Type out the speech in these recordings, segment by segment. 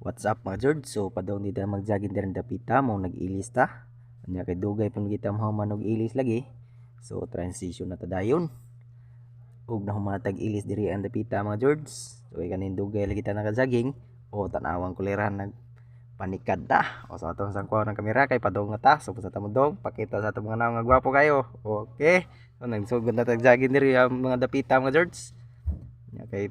What's up mga George? So padong dito mag-jogging din dapita mo nag-ilis ta. Anya kay dugay pang kita mo manog ilis lagi. So transition na ta dayon. Ug na humatag ilis diri ang dapita mga George. So kanin dugay lagi ta naka-jogging o tanawang kuliran nag panikad na. O sa atong sangko ng kamera kay padong na ta. So sa tamudong pakita sa atong mga naong nga gwapo kayo. Okay. So nagsugod na tag-jogging diri ang mga dapita mga George. Anya kay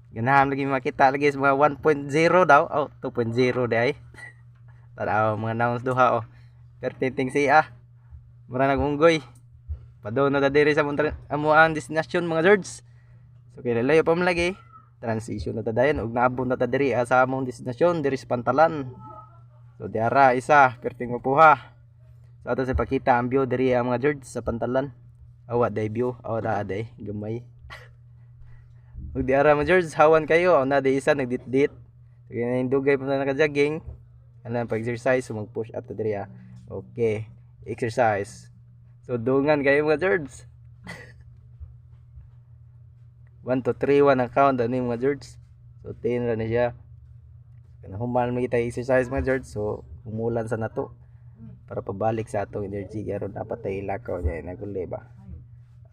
ganahan lagi makita lagi sa mga 1.0 daw. Oh, 2.0 di ay. Tanaw mga nouns duha oh. Pertinting siya. Mura nagunggoy. Padung na ta diri sa amo ang destination mga George. So kilalayo pa man lagi. Transition na ta dayon ug naabot na ta diri sa among destination diri sa Pantalan. So diara isa perting mapuha. So ato sa pakita ang view diri ang mga George sa Pantalan. Awa day view, awa da day gamay. Ug di ara mga George, hawan kayo. Na di isa nagdit-dit. Kaya na dugay pa na naka-jogging. Ano pa-exercise, so mag-push up to diri ah. Okay, exercise. So dungan kayo mga George. 1 to 3, 1 ang count ani mga George. So 10 ra na siya. Kana human mo kita exercise mga George. So humulan sa nato para pabalik sa atong energy aron dapat tay lakaw niya naguli ba.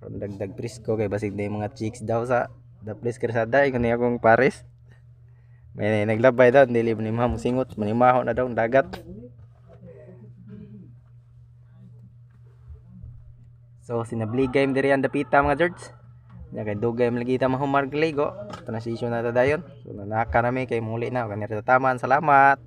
Aron dagdag presko kay basig na mga chicks daw sa the place Kersada kani akong pares. May naglabay daw dili ni mo singot manimaho na daw dagat. So sinabli game diri ang dapita mga George. Nya kay dugay man lagi ta mahumar ligo. Transition na ta dayon. So nanaka na mi kay muli na kanira taman. Salamat.